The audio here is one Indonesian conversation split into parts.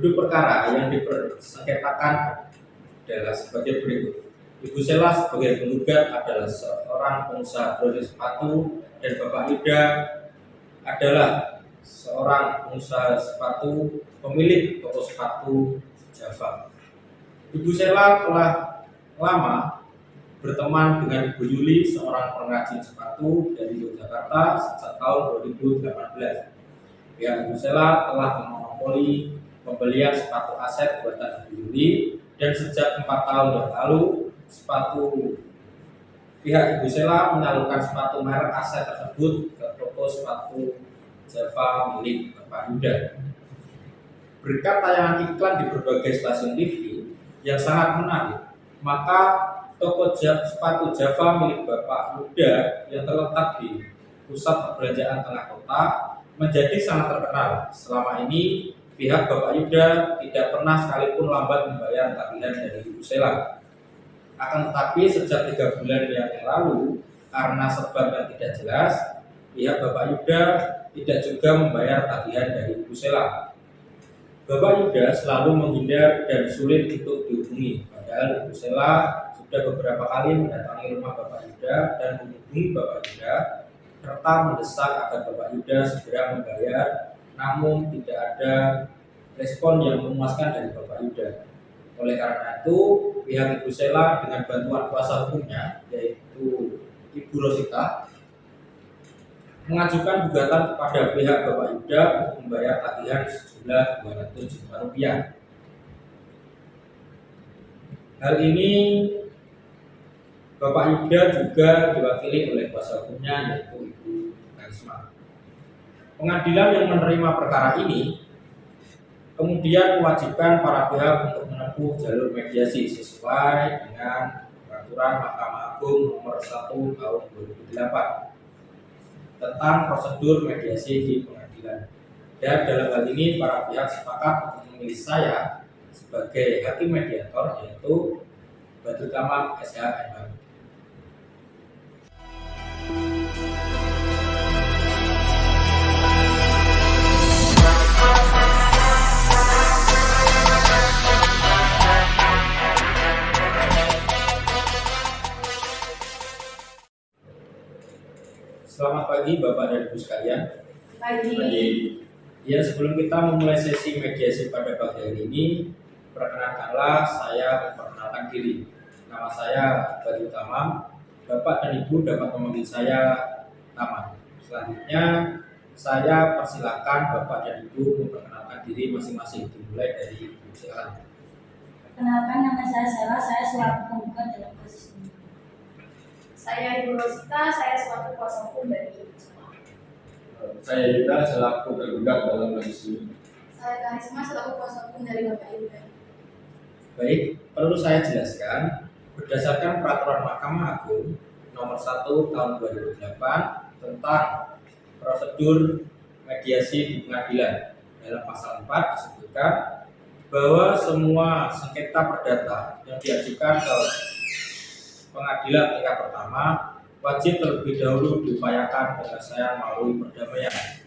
Duduk perkara yang dipersengketakan adalah sebagai berikut. Ibu Sela sebagai penggugat adalah seorang pengusaha produk sepatu dan Bapak Yuda adalah seorang pengusaha sepatu pemilik toko sepatu Java. Ibu Sela telah lama berteman dengan Ibu Yuli, seorang pengrajin sepatu dari Yogyakarta sejak tahun 2018. Ibu Sela telah memonopoli pembelian sepatu aset buatan Ibu Yuli dan sejak 4 tahun yang lalu pihak Ibu Sela menyalurkan sepatu merek aset tersebut ke toko sepatu Java milik Bapak Yuda. Berkat tayangan iklan di berbagai stasiun TV yang sangat menarik, maka toko sepatu Java milik Bapak Yuda yang terletak di pusat perbelanjaan tengah kota menjadi sangat terkenal. Selama ini pihak Bapak Yuda tidak pernah sekalipun lambat membayar tagihan dari Ibu Sela. Akan tetapi sejak 3 bulan yang lalu, karena sebab yang tidak jelas, pihak Bapak Yuda tidak juga membayar tagihan dari Ibu Sela. Bapak Yuda selalu menghindar dan sulit untuk dihubungi, padahal Ibu Sela sudah beberapa kali mendatangi rumah Bapak Yuda dan menghubungi Bapak Yuda serta mendesak agar Bapak Yuda segera membayar, namun tidak ada respon yang memuaskan dari Bapak Yuda. Oleh karena itu, pihak Ibu Sela dengan bantuan kuasa hukumnya, yaitu Ibu Rosita, mengajukan gugatan kepada pihak Bapak Yuda untuk membayar tagihan sejumlah 200 juta rupiah. Hal ini Bapak Yuda juga diwakili oleh kuasa hukumnya, yaitu Ibu Karisma. Pengadilan yang menerima perkara ini kemudian mewajibkan para pihak untuk menempuh jalur mediasi sesuai dengan peraturan Mahkamah Agung nomor 1 tahun 2008 tentang prosedur mediasi di pengadilan. Dan dalam hal ini para pihak sepakat untuk memilih saya sebagai hakim mediator, yaitu Badrut Kamal SH. Selamat pagi Bapak dan Ibu sekalian. Pagi. Ya, sebelum kita memulai sesi mediasi pada pagi hari ini, perkenalkanlah saya memperkenalkan diri. Nama saya Badrut Kamal. Bapak dan Ibu dapat memanggil saya Taman. Selanjutnya saya persilakan Bapak dan Ibu memperkenalkan diri masing-masing, dimulai dari Ibu. Silakan. Perkenalkan, nama saya Sela, saya selaku penggugat dalam kasus ini. Saya Ibu Rosita, saya selaku kuasa hukum dari Ibu Sela. Saya Yuda selaku tergugat dalam kasus ini. Saya Karisma selaku kuasa hukum dari Bapak Yuda. Baik, perlu saya jelaskan, berdasarkan peraturan Mahkamah Agung nomor 1 tahun 2008 tentang prosedur mediasi di pengadilan, dalam pasal 4 disebutkan bahwa semua sengketa perdata yang diajukan ke pengadilan tingkat pertama wajib terlebih dahulu diupayakan penyelesaian melalui perdamaian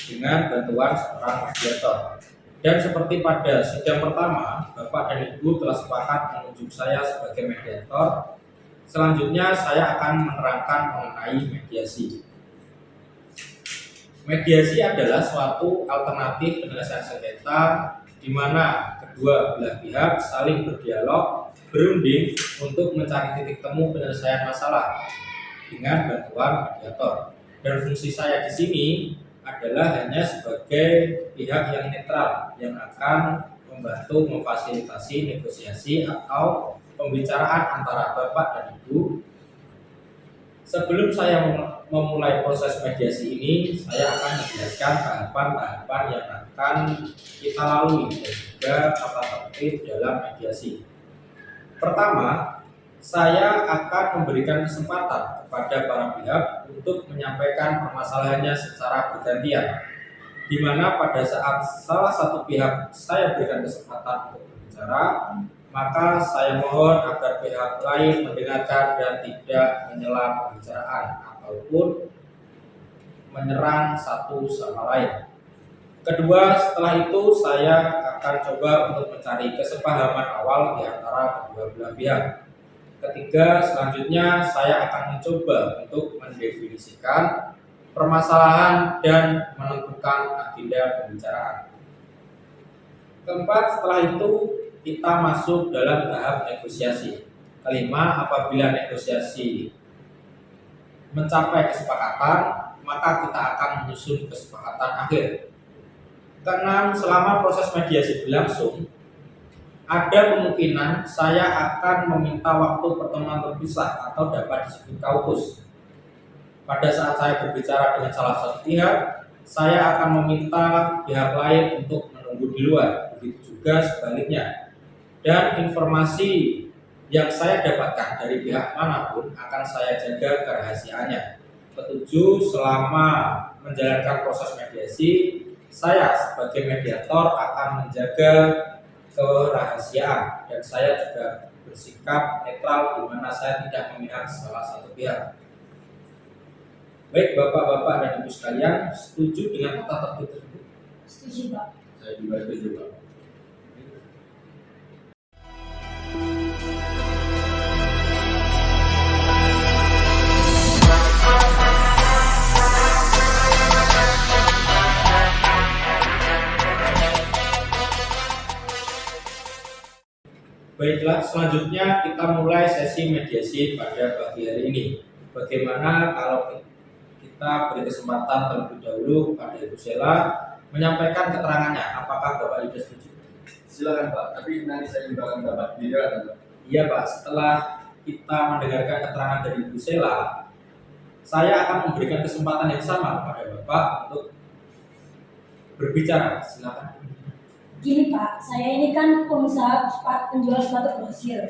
dengan bantuan seorang mediator. Dan seperti pada sidang pertama, Bapak dan Ibu telah sepakat menunjuk saya sebagai mediator. Selanjutnya saya akan menerangkan mengenai mediasi. Mediasi adalah suatu alternatif penyelesaian sengketa di mana kedua belah pihak saling berdialog, berunding untuk mencari titik temu penyelesaian masalah dengan bantuan mediator. Dan fungsi saya di sini adalah hanya sebagai pihak yang netral yang akan membantu memfasilitasi negosiasi atau pembicaraan antara Bapak dan Ibu. Sebelum saya memulai proses mediasi ini, saya akan menjelaskan tahapan-tahapan yang akan kita lalui dan juga tata tertib dalam mediasi. Pertama, saya akan memberikan kesempatan kepada para pihak untuk menyampaikan permasalahannya secara bergantian, di mana pada saat salah satu pihak saya berikan kesempatan untuk berbicara, maka saya mohon agar pihak lain mendengarkan dan tidak menyela pembicaraan ataupun menyerang satu sama lain. Kedua, setelah itu saya akan coba untuk mencari kesepahaman awal di antara kedua belah pihak. Ketiga, selanjutnya saya akan mencoba untuk mendefinisikan permasalahan dan menentukan agenda pembicaraan. Keempat, setelah itu kita masuk dalam tahap negosiasi. Kelima, apabila negosiasi mencapai kesepakatan, maka kita akan menyusun kesepakatan akhir. Keenam, selama proses mediasi berlangsung, ada kemungkinan saya akan meminta waktu pertemuan terpisah atau dapat disebut kaukus. Pada saat saya berbicara dengan salah satu pihak, saya akan meminta pihak lain untuk menunggu di luar. Begitu juga sebaliknya. Dan informasi yang saya dapatkan dari pihak manapun akan saya jaga kerahasiaannya. Ketujuh, selama menjalankan proses mediasi, saya sebagai mediator akan menjaga kerahasiaan dan saya juga bersikap netral di mana saya tidak memihak salah satu pihak. Baik Bapak-bapak dan Ibu sekalian, setuju dengan tata tertib tersebut? Setuju, Pak. Saya juga setuju, Pak. Baiklah, selanjutnya kita mulai sesi mediasi pada pagi hari ini. Bagaimana kalau kita beri kesempatan terlebih dahulu kepada Ibu Sela menyampaikan keterangannya? Apakah Bapak Yuda setuju? Silakan Pak, tapi nanti saya juga akan dapat giliran Pak. Iya Pak, setelah kita mendengarkan keterangan dari Ibu Sela, saya akan memberikan kesempatan yang sama kepada Bapak untuk berbicara. Silakan. Gini Pak, saya ini kan pengusaha penjual sepatu grosir.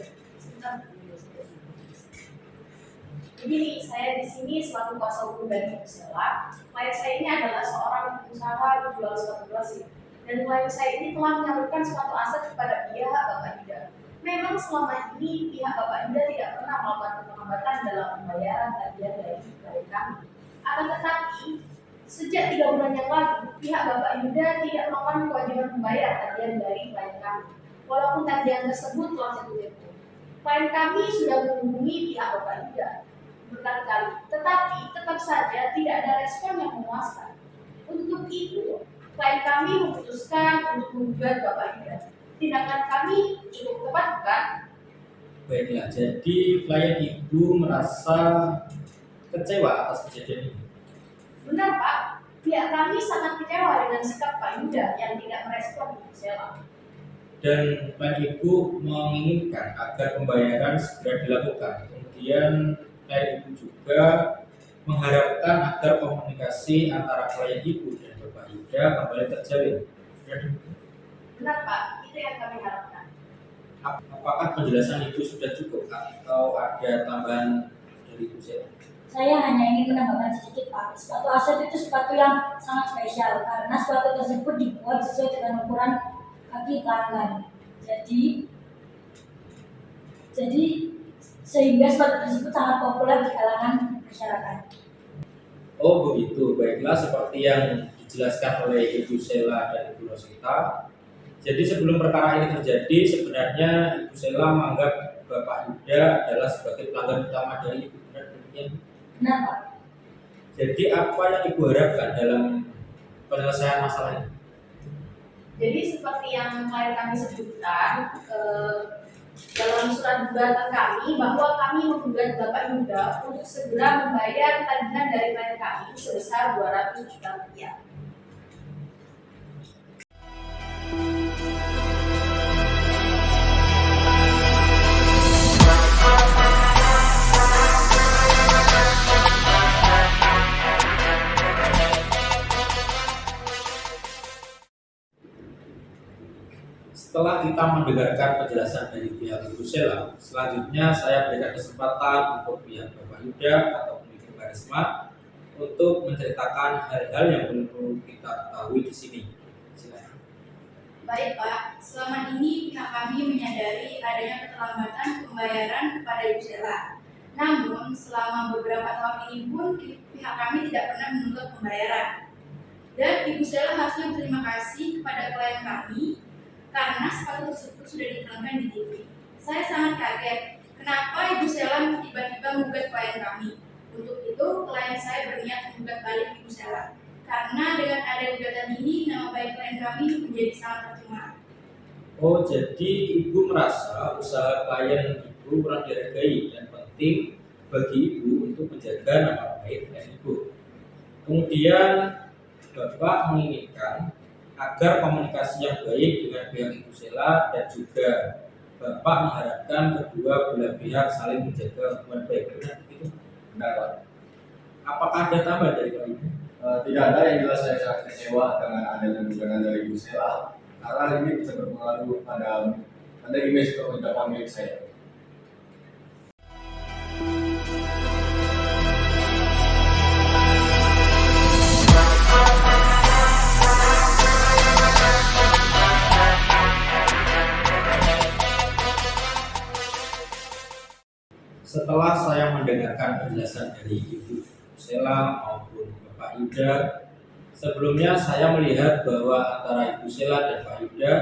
Jadi saya di sini selaku kuasa hukum dari Ibu Sela. Klien saya ini adalah seorang pengusaha penjual sepatu grosir. Dan klien saya ini telah menyalurkan suatu aset kepada pihak Bapak Yuda. Memang selama ini pihak Bapak Yuda tidak pernah melakukan penghambatan dalam pembayaran tagihan dari klien kami. Akan tetapi, sejak 3 bulan yang lalu, pihak Bapak Yuda tidak melakukan kewajiban membayar tagihan dari klien kami. Walaupun tagihan tersebut telah jatuh tempo. Klien kami sudah menghubungi pihak Bapak Yuda berkali-kali, tetapi tetap saja tidak ada respon yang memuaskan. Untuk itu, klien kami memutuskan untuk menggugat Bapak Yuda. Tindakan kami cukup tepat, bukan? Baiklah, jadi klien Ibu merasa kecewa atas kejadian ini. Benar Pak, pihak kami sangat kecewa dengan sikap Pak Yuda yang tidak merespon Ibu Sela. Dan klien Ibu menginginkan agar pembayaran segera dilakukan. Kemudian klien Ibu juga mengharapkan agar komunikasi antara klien Ibu dan Bapak Yuda kembali terjalin. Benar Pak, itu yang kami harapkan. Apakah penjelasan Ibu sudah cukup atau ada tambahan dari Ibu Sela? Saya hanya ingin menambahkan sedikit Pak. Sepatu aset itu sepatu yang sangat spesial karena sepatu tersebut dibuat sesuai dengan ukuran kaki tangan. Jadi sehingga sepatu tersebut sangat populer di kalangan masyarakat. Oh begitu, baiklah seperti yang dijelaskan oleh Ibu Sela dan Ibu Rosita. Jadi sebelum perkara ini terjadi, sebenarnya Ibu Sela menganggap Bapak Yuda adalah sebagai pelanggan utama dari Ibu. Benar Pak. Jadi apa yang Ibu harapkan dalam penyelesaian masalah ini? Jadi seperti yang klien kami sebutkan dalam surat gugatan kami bahwa kami menggugat Bapak Yuda untuk segera membayar tagihan dari klien kami sebesar 200 juta rupiah. Setelah kita mendengarkan penjelasan dari pihak Ibu Sela, selanjutnya saya berikan kesempatan untuk pihak Bapak Yuda atau Ibu Karisma untuk menceritakan hal-hal yang perlu kita ketahui di sini. Silakan. Baik Pak, selama ini pihak kami menyadari adanya keterlambatan pembayaran kepada Ibu Sela. Namun, selama beberapa tahun ini pun pihak kami tidak pernah menuntut pembayaran. Dan Ibu Sela harusnya berterima kasih kepada klien kami karena sepatu tersebut sudah diiklankan di TV. Saya sangat kaget kenapa Ibu Sela tiba-tiba menggugat klien kami. Untuk itu, klien saya berniat menggugat balik Ibu Sela. Karena dengan ada gugatan ini, nama baik klien kami menjadi sangat tercemar. Oh, jadi Ibu merasa usaha klien Ibu kurang dihargai dan penting bagi Ibu untuk menjaga nama baik klien Ibu. Kemudian Bapak menginginkan agar komunikasi yang baik dengan pihak Ibu Sela dan juga Bapak mengharapkan kedua belah pihak saling menjaga hubungan baik. Benar begitu? Benar, Pak. Apakah ada tambahan dari Pak Ibu? Tidak ada, yang jelas saya sangat kecewa dengan adanya gugatan dari Ibu Sela karena ini bisa berpengaruh pada image percakapan milik saya. Setelah saya mendengarkan penjelasan dari Ibu Sela maupun Bapak Yuda, sebelumnya saya melihat bahwa antara Ibu Sela dan Pak Yuda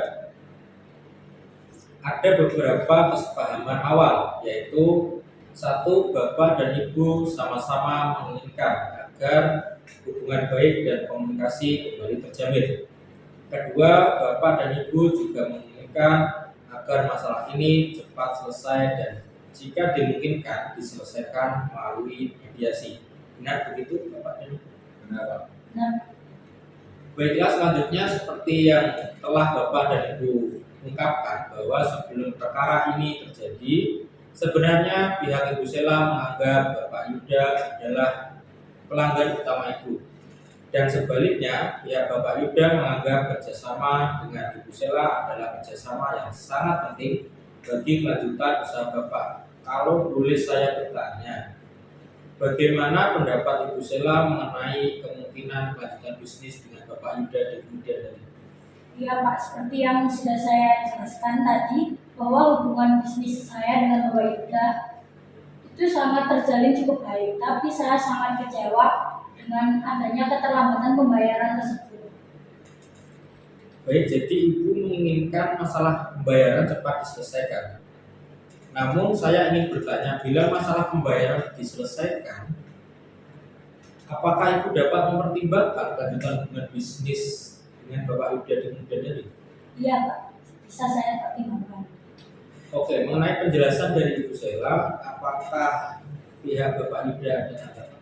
ada beberapa kesepahaman awal, yaitu satu, Bapak dan Ibu sama-sama menginginkan agar hubungan baik dan komunikasi kembali terjamin. Kedua, Bapak dan Ibu juga menginginkan agar masalah ini cepat selesai dan jika dimungkinkan diselesaikan melalui mediasi. Benar begitu, Bapak dan Ibu? Benar, Pak. Nah, Baiklah, selanjutnya seperti yang telah Bapak dan Ibu ungkapkan bahwa sebelum perkara ini terjadi, sebenarnya pihak Ibu Sela menganggap Bapak Yuda adalah pelanggan utama Ibu. Dan sebaliknya, pihak Bapak Yuda menganggap kerjasama dengan Ibu Sela adalah kerjasama yang sangat penting bagi kelanjutan usaha Bapak. Kalau boleh saya bertanya, bagaimana pendapat Ibu Sela mengenai kemungkinan kelanjutan bisnis dengan Bapak Yuda di kemudian hari? iya Pak, seperti yang sudah saya jelaskan tadi, bahwa hubungan bisnis saya dengan Bapak Yuda itu sangat terjalin cukup baik, tapi saya sangat kecewa dengan adanya keterlambatan pembayaran tersebut. Baik, jadi Ibu menginginkan masalah pembayaran cepat diselesaikan. Namun saya ingin bertanya, bila masalah pembayaran diselesaikan, apakah Ibu dapat mempertimbangkan kelanjutan hubungan bisnis dengan Bapak Yuda di kemudian hari? Iya Pak, bisa saya pertimbangkan. Oke, mengenai penjelasan dari Ibu Sela, apakah pihak Bapak Yuda ada catatan?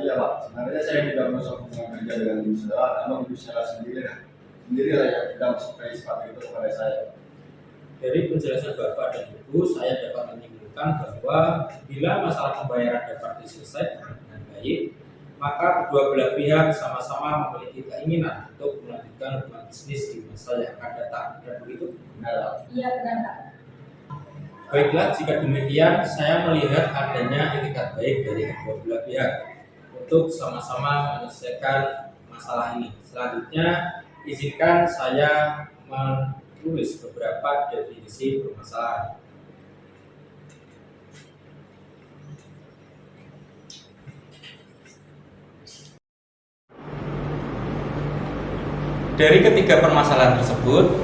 Iya, Pak. Sebenarnya saya tidak merusak hubungan kerja dengan Ibu Sela, namun Ibu Sela sendirilah yang tidak mensuplai sepatu itu kepada saya. Dari penjelasan Bapak dan Ibu, saya dapat menyimpulkan bahwa bila masalah pembayaran dapat diselesaikan dengan baik, maka kedua belah pihak sama-sama memiliki keinginan untuk melanjutkan hubungan bisnis di masa yang akan datang. Dan begitu? Benar, Pak. Iya benar Pak. Baiklah, jika demikian, saya melihat adanya etikat baik dari kedua belah pihak untuk sama-sama menyelesaikan masalah ini. Selanjutnya, izinkan saya menulis beberapa definisi permasalahan. Dari ketiga permasalahan tersebut,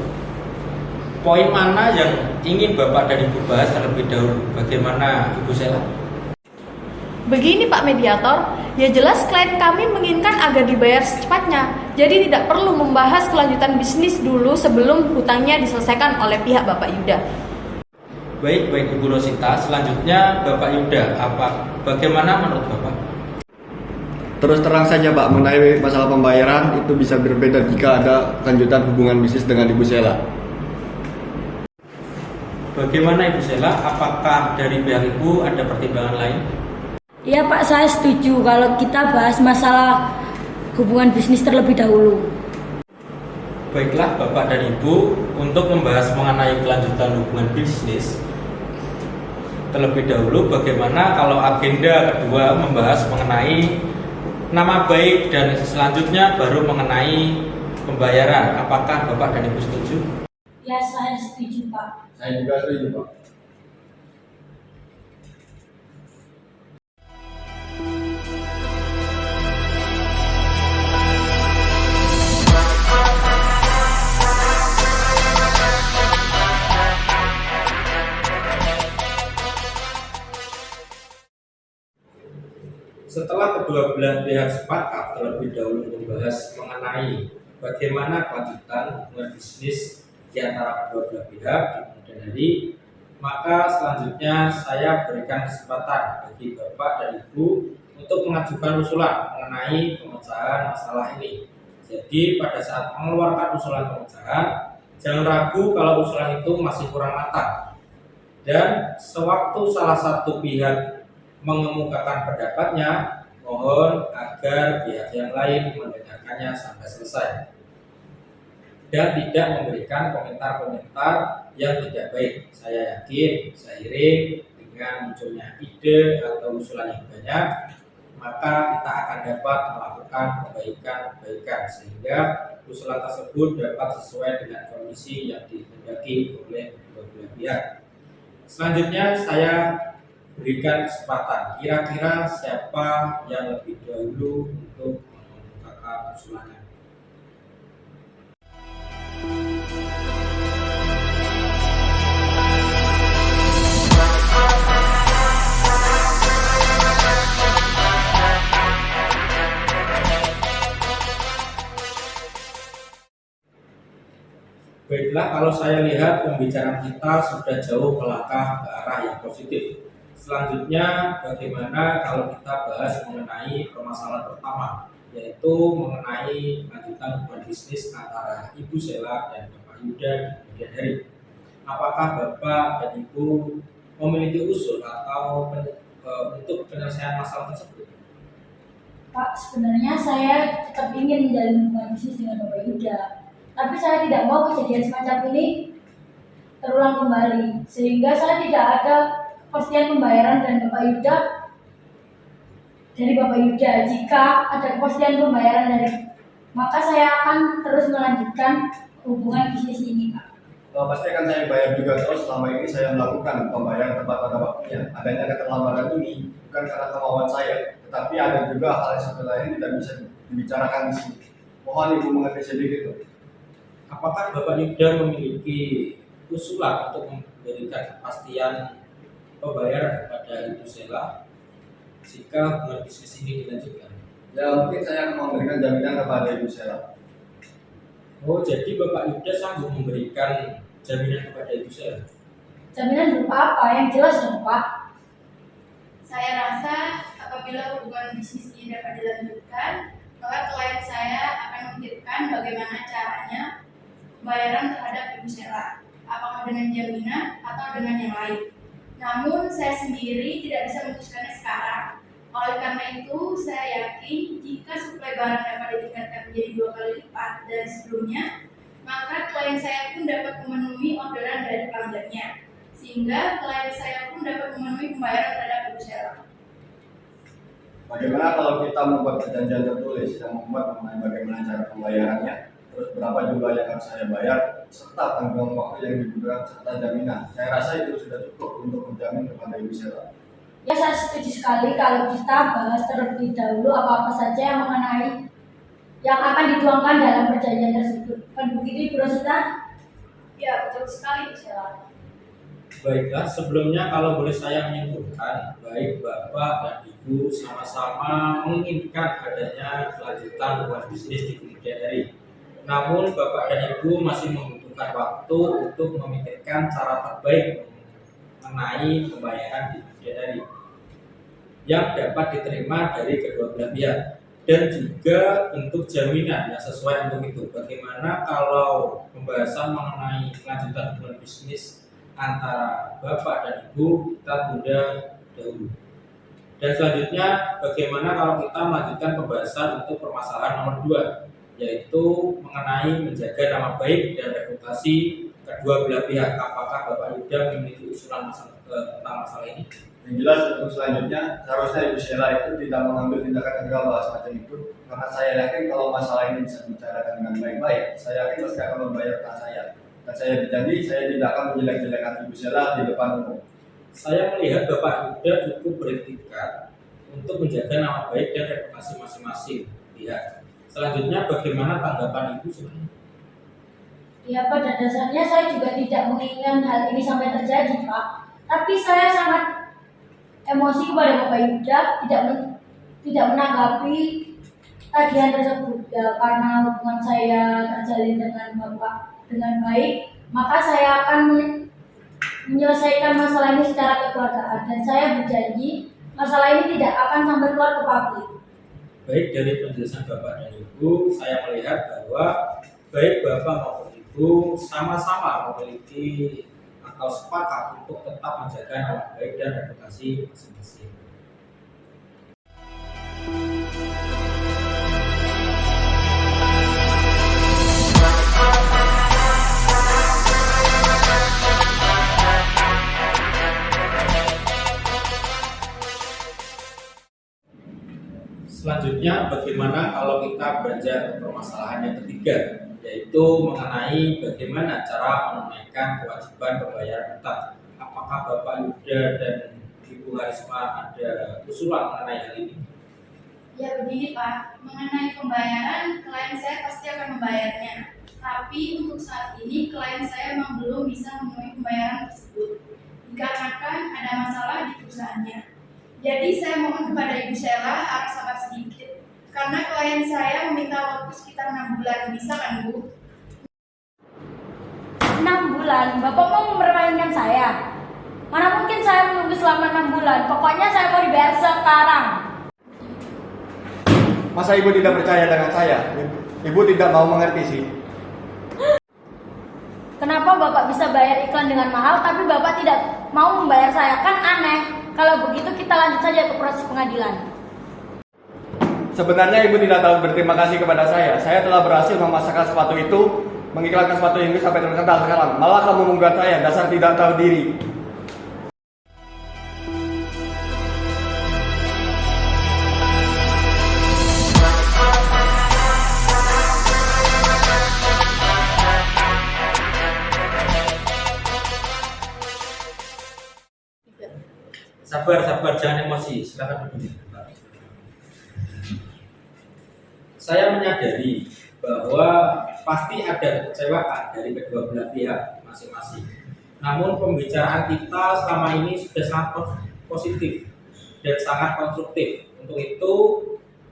poin mana yang ingin Bapak dan Ibu bahas terlebih dahulu? Bagaimana Ibu Sela? Begini Pak Mediator, ya jelas klien kami menginginkan agar dibayar secepatnya. Jadi tidak perlu membahas kelanjutan bisnis dulu sebelum hutangnya diselesaikan oleh pihak Bapak Yuda. Baik Ibu Rosita, selanjutnya Bapak Yuda, bagaimana menurut Bapak? Terus terang saja Pak, mengenai masalah pembayaran itu bisa berbeda jika ada lanjutan hubungan bisnis dengan Ibu Sela. Bagaimana Ibu Sela, apakah dari pihak Ibu ada pertimbangan lain? Iya Pak, saya setuju kalau kita bahas masalah hubungan bisnis terlebih dahulu. Baiklah Bapak dan Ibu, untuk membahas mengenai kelanjutan hubungan bisnis, terlebih dahulu bagaimana kalau agenda kedua membahas mengenai nama baik dan selanjutnya baru mengenai pembayaran. Apakah Bapak dan Ibu setuju? Ya, saya setuju Pak. Saya juga setuju, Pak. Setelah kedua belah pihak sepakat terlebih dahulu membahas mengenai bagaimana kelanjutan hubungan bisnis di antara kedua belah pihak di kemudian hari, maka selanjutnya saya berikan kesempatan bagi Bapak dan Ibu untuk mengajukan usulan mengenai pemecahan masalah ini. Jadi pada saat mengeluarkan usulan pemecahan, jangan ragu kalau usulan itu masih kurang matang. Dan sewaktu salah satu pihak mengemukakan pendapatnya, mohon agar pihak yang lain mendengarkannya sampai selesai dan tidak memberikan komentar-komentar yang tidak baik. Saya yakin seiring dengan munculnya ide atau usulan yang banyak, maka kita akan dapat melakukan perbaikan-perbaikan sehingga usulan tersebut dapat sesuai dengan kondisi yang dikehendaki oleh kedua belah pihak. Selanjutnya saya berikan kesempatan, kira-kira siapa yang lebih dahulu untuk mengemukakan usulannya. Baiklah, kalau saya lihat pembicaraan kita sudah jauh melangkah ke arah yang positif. Selanjutnya, bagaimana kalau kita bahas mengenai permasalahan pertama, yaitu mengenai lanjutan hubungan bisnis antara Ibu Sela dan Bapak Yuda di kemudian hari. Apakah Bapak dan Ibu memiliki usul atau untuk penyelesaian masalah tersebut? Pak, sebenarnya saya tetap ingin menjalin hubungan bisnis dengan Bapak Yuda. Tapi saya tidak mau kejadian semacam ini terulang kembali, sehingga saya tidak ada kepastian pembayaran dan Bapak Yuda dari Bapak Yuda. Jika ada kepastian pembayaran maka saya akan terus melanjutkan hubungan bisnis ini, Pak. Pasti akan saya bayar juga, terus selama ini saya melakukan pembayaran tepat pada waktunya. Adanya keterlambatan ini bukan karena kemauan saya, tetapi ada juga hal yang satu lain tidak bisa dibicarakan di sini. Mohon Ibu mengerti sedikit. Apakah Bapak Yuda memiliki usulan untuk memberikan kepastian pembayaran kepada Ibu Sela jika hubungan bisnis ini dilanjutkan? Ya, mungkin saya akan memberikan jaminan kepada Ibu Sela. Oh, jadi Bapak Yuda sanggup memberikan jaminan kepada Ibu Sela? Jaminan berupa apa? Yang jelas dong, Pak. Saya rasa apabila hubungan bisnis ini dapat dilanjutkan, maka klien saya akan memikirkan bagaimana caranya pembayaran terhadap Ibu Sela, apakah dengan jaminan atau dengan yang lain. Namun saya sendiri tidak bisa memutuskannya sekarang. Oleh karena itu, saya yakin jika suplai barang dapat ditingkatkan menjadi 2 kali lipat dari sebelumnya, maka klien saya pun dapat memenuhi orderan dari pelanggannya, sehingga klien saya pun dapat memenuhi pembayaran terhadap Ibu Sela. Bagaimana kalau kita membuat perjanjian tertulis yang membuat mengenai bagaimana cara pembayarannya, terus berapa jumlah yang harus saya bayar, serta tanggung waktu yang dibutuhkan serta jaminan. Saya rasa itu sudah cukup untuk menjamin kepada Ibu Sela. Ya, saya setuju sekali kalau kita bahas terlebih dahulu apa-apa saja yang mengenai yang akan dituangkan dalam perjanjian tersebut. Kan begitu, Ibu Rosita? Ya, betul sekali, Bu Sela. Baiklah, sebelumnya kalau boleh saya menyimpulkan, baik Bapak dan Ibu sama-sama menginginkan adanya kelanjutan hubungan bisnis di kemudian hari. Namun Bapak dan Ibu masih membutuhkan waktu untuk memikirkan cara terbaik mengenai pembayaran di kemudian hari yang dapat diterima dari kedua belah pihak, dan juga bentuk jaminan yang sesuai untuk itu. Bagaimana kalau pembahasan mengenai kelanjutan hubungan bisnis antara Bapak dan Ibu kita tunda dahulu. Dan selanjutnya bagaimana kalau kita melanjutkan pembahasan untuk permasalahan nomor 2, yaitu mengenai menjaga nama baik dan reputasi kedua belah pihak. Apakah Bapak Yuda memiliki usulan tentang masalah ini? Yang jelas untuk selanjutnya, seharusnya Ibu Sela itu tidak mengambil tindakan gegabah semacam itu, karena saya yakin kalau masalah ini bisa dibicarakan dengan baik-baik, saya yakin pasti akan membayar utang saya. Dan saya berjanji, saya tidak akan menjelek-jelekan Ibu Sela di depan umum. Saya melihat Bapak Yuda cukup beretikat untuk menjaga nama baik dan reputasi masing-masing pihak. Selanjutnya bagaimana tanggapan Ibu sebenarnya? Ya, pada dasarnya saya juga tidak menginginkan hal ini sampai terjadi, Pak. Tapi saya sangat emosi kepada Bapak Yuda, tidak menanggapi tagihan tersebut ya, karena hubungan saya terjalin dengan bapak dengan baik, maka saya akan menyelesaikan masalah ini secara kekeluargaan dan saya berjanji masalah ini tidak akan sampai keluar ke publik. Baik, dari penjelasan Bapak dan Ibu, saya melihat bahwa baik Bapak maupun Ibu sama-sama memiliki atau sepakat untuk tetap menjaga nama baik dan reputasi masing-masing. Selanjutnya, bagaimana kalau kita beranjak ke permasalahan yang ketiga, yaitu mengenai bagaimana cara menunaikan kewajiban pembayaran utang. Apakah Bapak Yuda dan Ibu Harisma ada usulan mengenai hal ini? Ya begini Pak, mengenai pembayaran, klien saya pasti akan membayarnya. Tapi untuk saat ini klien saya memang belum bisa memenuhi pembayaran tersebut dikarenakan ada masalah di perusahaannya. Jadi saya mohon kepada Ibu Sheila harus sabar sedikit, karena klien saya meminta waktu sekitar 6 bulan, bisa kan Bu? 6 bulan? Bapak mau mempermainkan saya? Mana mungkin saya menunggu selama 6 bulan, pokoknya saya mau dibayar sekarang. Masa Ibu tidak percaya dengan saya? Ibu tidak mau mengerti sih. Kenapa Bapak bisa bayar iklan dengan mahal tapi Bapak tidak mau membayar saya? Kan aneh. Kalau begitu kita lanjut saja ke proses pengadilan. Sebenarnya Ibu tidak tahu berterima kasih kepada saya. Saya telah berhasil memasarkan sepatu itu, mengiklankan sepatu ini sampai terkenal sekarang. Malah kamu menggugat saya, dasar tidak tahu diri. Sabar, jangan emosi. Silakan duduk. Saya menyadari bahwa pasti ada kekecewaan dari kedua belah pihak masing-masing. Namun pembicaraan kita selama ini sudah sangat positif dan sangat konstruktif. Untuk itu,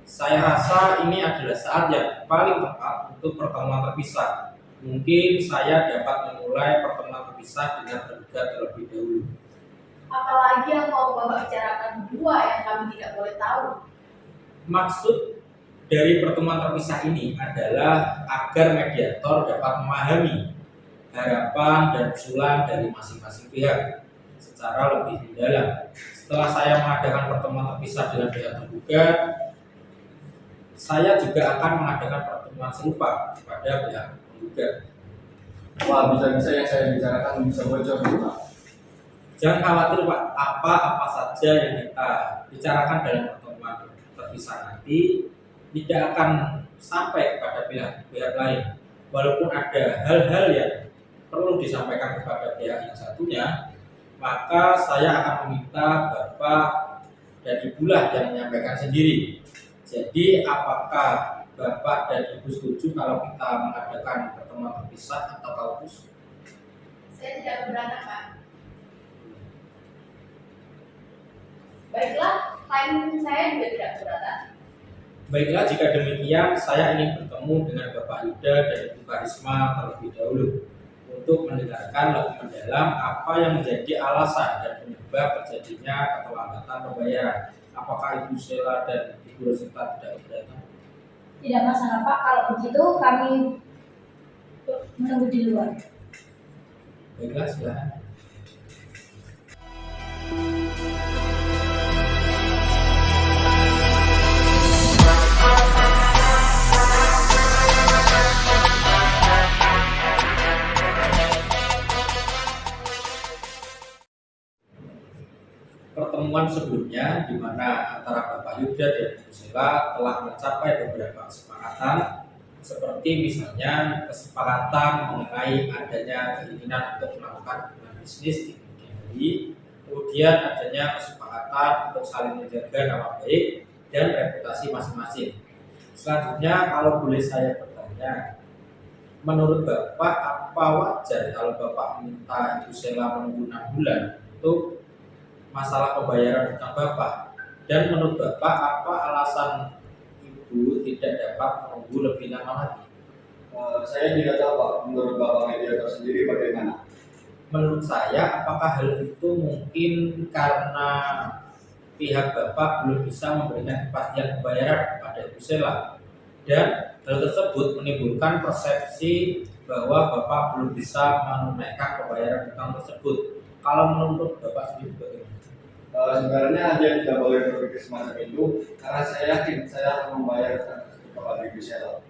saya rasa ini adalah saat yang paling tepat untuk pertemuan terpisah. Mungkin saya dapat memulai pertemuan terpisah dengan tergugat terlebih dahulu. Apalagi yang mau Bapak bicarakan berdua yang kami tidak boleh tahu. Maksud dari pertemuan terpisah ini adalah agar mediator dapat memahami harapan dan usulan dari masing-masing pihak secara lebih mendalam. Setelah saya mengadakan pertemuan terpisah dengan pihak tergugat, saya juga akan mengadakan pertemuan serupa kepada pihak penggugat. Wah, bisa-bisa yang saya bicarakan bisa bocor nih Pak. Jangan khawatir Pak, apa-apa saja yang kita bicarakan dalam pertemuan terpisah nanti tidak akan sampai kepada pihak lain. Walaupun ada hal-hal yang perlu disampaikan kepada pihak yang satunya, maka saya akan meminta Bapak dan Ibu lah yang menyampaikan sendiri. Jadi apakah Bapak dan Ibu setuju kalau kita mengadakan pertemuan terpisah atau kaukus? Saya tidak keberatan Pak. Baiklah, klien saya juga tidak keberatan. Baiklah, jika demikian saya ingin bertemu dengan Bapak Yuda dan Ibu Harisma terlebih dahulu untuk mendengarkan lebih mendalam apa yang menjadi alasan dan penyebab terjadinya keterlambatan pembayaran. Apakah Ibu Sheila dan Ibu Rosita tidak keberatan? Tidak masalah Pak, kalau begitu kami menunggu di luar. Baiklah, silakan. Pertemuan sebelumnya di mana antara Bapak Yuda dan Ibu Sheila telah mencapai beberapa kesepakatan, seperti misalnya kesepakatan mengenai adanya keinginan untuk melakukan hubungan bisnis di kemudian hari, kemudian adanya kesepakatan untuk saling menjaga nama baik dan reputasi masing-masing. Selanjutnya, kalau boleh saya bertanya, menurut Bapak apa wajar kalau Bapak minta Ibu Sheila menunggu 6 bulan untuk masalah pembayaran utang Bapak? Dan menurut Bapak, apa alasan Ibu tidak dapat menunggu lebih lama lagi? Saya tidak tahu Pak, menurut Bapak mediator sendiri bagaimana? Menurut saya, apakah hal itu mungkin karena pihak Bapak belum bisa memberikan kepastian pembayaran kepada Ibu Sela, dan hal tersebut menimbulkan persepsi bahwa Bapak belum bisa menunaikan pembayaran utang tersebut. Kalau menurut Bapak sendiri bagaimana? Sebenarnya dia tidak boleh berpikir semacam itu karena saya yakin saya akan membayar kepada Ibu Sela.